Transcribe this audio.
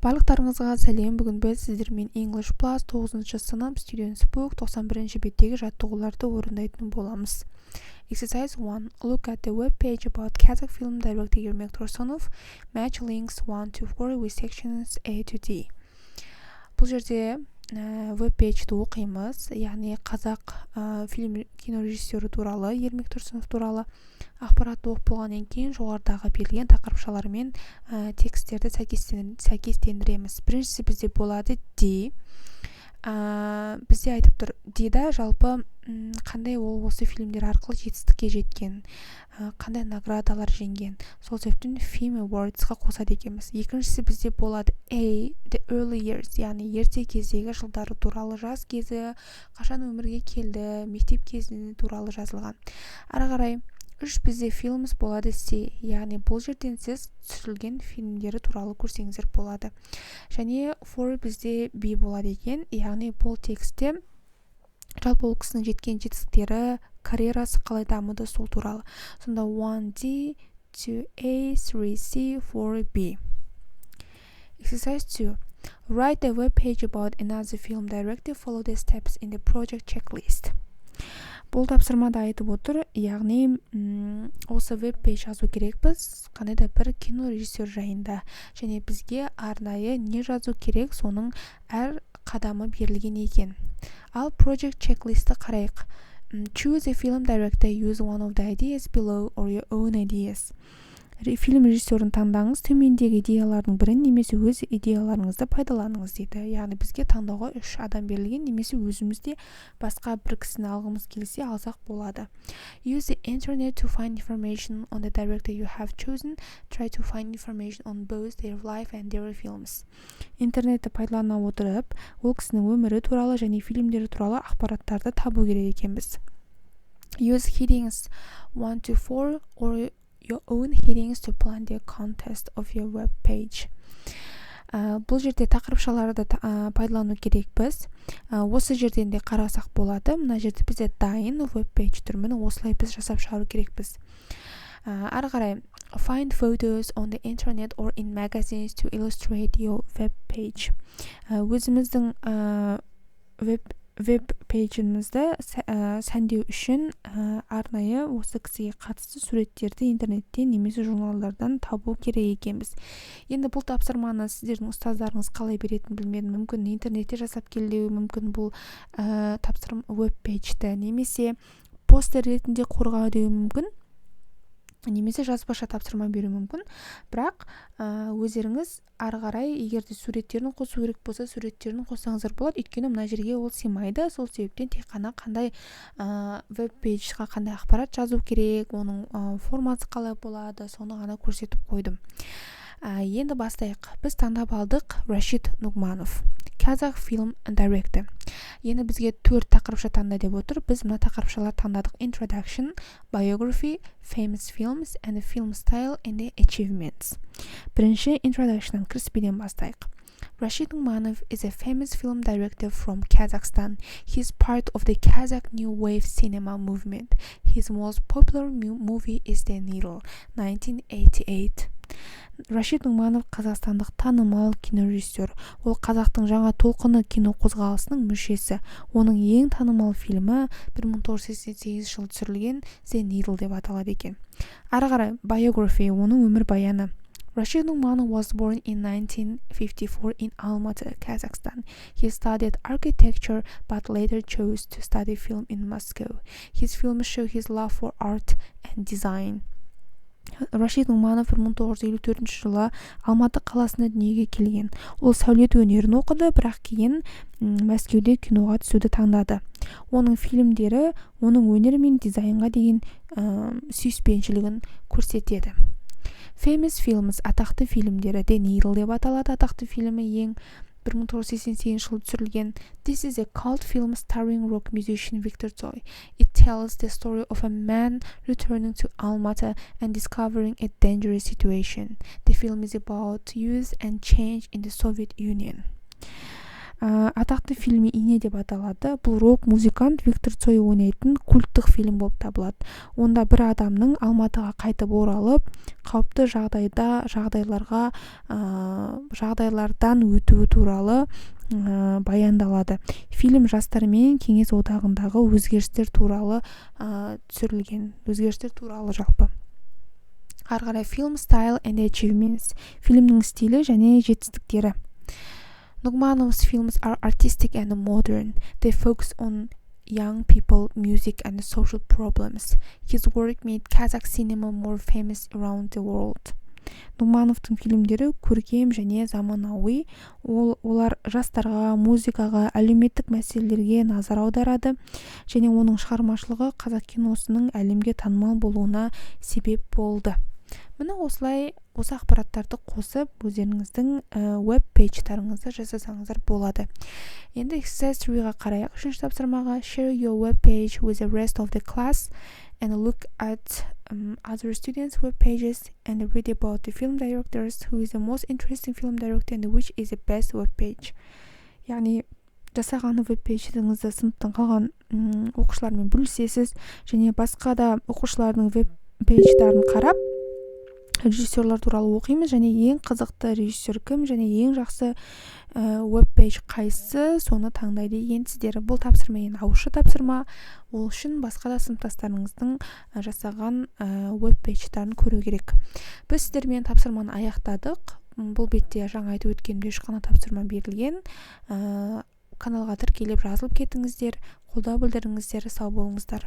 Барлықтарыңызға сәлем. Бүгін біз сіздермен English Plus 9-шы сынып Students Book 91-ші беттегі жаттығуларды орындайтын боламыз. Exercise 1. Look at the web page about Kazakh film director Ермек Тұрсынов. Match links 1 to 4 with sections A to D. Бұл жерде веб-пейджді оқимыз, яғни қазақ фильм кинорежиссері туралы, Ермек Тұрсынов туралы ақпаратты оқып болғаннан кейін жоғарыдағы берілген тақырыпшалар мен тексттерді сәйкестендіреміз. Біріншісі бізде болады D. Бізде айтып тұр, D-да жалпы қандай ол осы фильмдер арқылы жетістікке жеткен, қандай наградалар жеңген. Сол себептен Film Awards-қа қосады екенбіз. Екіншісі бізде болады A, the early years, яғни ерте кездегі жылдары туралы, жас кезі, қашан өмірге келді, мектеп кезі туралы жазылған. Ары қарай бізде films болады C, яғни бұл жерден сіз түсірілген фильмдері туралы көрсеңіздер болады. Және for бізде B болады екен, яғни бұл текстте жалпы ол кісінің жеткен жетістіктері, карьерасы қалай дамыды сол туралы. Сонда 1D, 2A, 3C, 4B. Exercise 2. Write a web page about another film director. Follow the steps in the project checklist. Бұл тапсырмада айтып отыр, яғни осы веб-пейдж жазу керекпіз, қандай да бір кино режиссер жайында. Және бізге арнайы не жазу керек, соның әр қадамы берілген екен. Ал project checklist'ті қарайық. Choose a film director, use one of the ideas below or your own ideas. Фильм режиссерін таңдаңыз, төмендегі идеялардың бірін немесе өз идеяларыңызды пайдаланыңыз дейді. Яғни бізге таңдауға 3 адам берілген, немесе өзімізде басқа бір кісіні алғымыз келсе алсақ болады. Use the internet to find information on the director you have chosen. Try to find information on both their life and their films. Интернетті пайдалана отырып, ол кісінің өмірі туралы және фильмдері туралы ақпараттарды табу керек екенбіз. Use headings 1 to 4 or your own headings to plan the context of your web page. Бұл жерде тақырыпшаларды пайдалану керекпіз. Осы жерден де қарасақ болады. Мына жерде бізде дайын веб пейдж тұр. Міне осылай біз жасап шығару керекпіз. Ары қарай find photos on the internet or in magazines to illustrate your web page. Өзіміздің веб-пейджімізді сәндеу үшін арнайы осы кісіге қатысты суреттерді интернеттен немесе журналдардан табу керек екенбіз. Енді бұл тапсырманы сіздердің ұстаздарыңыз қалай беретінін білмедім. Мүмкін интернетте жасап келуі мүмкін, бұл тапсырма веб-пейджді немесе постер ретінде қорғау деуі мүмкін, немесе жазбаша тапсырма беру мүмкін. Бірақ өздеріңіз ары қарай егер де суреттерін қосу керек болса, суреттерін қоссаңыздар болады. Өйткені мына жерге ол сыймайды. Сол себептен тек қана қандай веб-пейджға қандай ақпарат жазу керек, оның формасы қалай болады, соны ғана көрсетіп қойдым. Енді бастайық. Біз таңдап алдық Рашид Нугманов, Kazakh film director. Енді бізге 4 тақырыпша таңда деп отыр. Біз мына тақырыпшалар таңдадық: introduction, biography, famous films, and the film style and the achievements. Бірінші introduction, кіріспеден бастайық. Rashid Nugmanov is a famous film director from Kazakhstan. He is part of the Kazakh New Wave cinema movement. His most popular movie is The Needle, 1988. Рашид Нугманов қазақстандық танымал кинорежиссер. Ол қазақтың жаңа толқыны кино қозғалысының мүшесі. Оның ең танымал фильмі 1988 жылы түсірілген The Needle деп аталады екен. Ары қарай biography, оның өмір баяны. Rashid Nugmanov was born in 1954 in Almaty, Kazakhstan. He studied architecture but later chose to study film in Moscow. His films show his love for art and design. Рашид Нугманов 1954 жылы Алматы қаласында дүниеге келген. Ол сәулет өнерін оқыды, бірақ кейін Мәскеуде киноға түсуді таңдады. Оның фильмдері оның өнер мен дизайнға деген сүйіспеншілігін көрсетеді. Famous films, атақты фильмдері. The Needle деп аталады. Атақты фильмі ең 1988 жылы түсірілген. This is a cult film starring rock musician Victor Tsoi. It tells the story of a man returning to Almaty and discovering a dangerous situation. The film is about youth and change in the Soviet Union. атақты фильмі «Ине» деп аталады. Бұл рок-музыкант Виктор Цой ойнайтын культтық фильм болып табылады. Онда бір адамның Алматыға қайтып оралып, қауіпті жағдайлардан өтуі туралы баяндалады. Фильм жастар мен Кеңес одағындағы өзгерістер туралы түсірілген. Өзгерістер туралы жалпы. Ары қарай film style and achievements. Фильмнің стилі және жетістіктері. Nugmanov's films are artistic and modern. They focus on young people, music, and social problems. His work made Kazakh cinema more famous around the world. Нугмановтың фильмдері көркем және заманауи. Олар жастарға, музыкаға, әлеуметтік мәселелерге назар аударады және оның шығармашылығы қазақ киносының әлемге танымал болуына себеп болды. Міне осылай осы ақпараттарды қосып, өздеріңіздің веб-пейджтарыңызды жасасаңыздар болады. Енді exercise 3-ға қарайық. Үшінші тапсырмаға share your web page with the rest of the class and look at other students' web pages and read about the film directors, who is the most interesting film director and which is the best web page. Яғни жасаған веб-пейджіңізді сыныптан қалған оқушылармен бөлісесіз және басқа да оқушылардың веб-пейдждарын қарап режиссерлар туралы оқимыз және ең қызықты режиссер кім және ең жақсы веб-пейдж қайсысы, соны таңдайды екенсіздер. Бұл тапсырма ең ауызша тапсырма. Ол үшін басқа да сыныптастарыңыздың жасаған веб-пейдждарын көру керек. Біз сіздермен тапсырманы аяқтадық. Бұл бетте жаңа айтып өткенімдей 3 қана тапсырма берілген. Каналға тіркеліп жазылып кетіңіздер. Қолдау білдіріңіздер. Сау болыңыздар.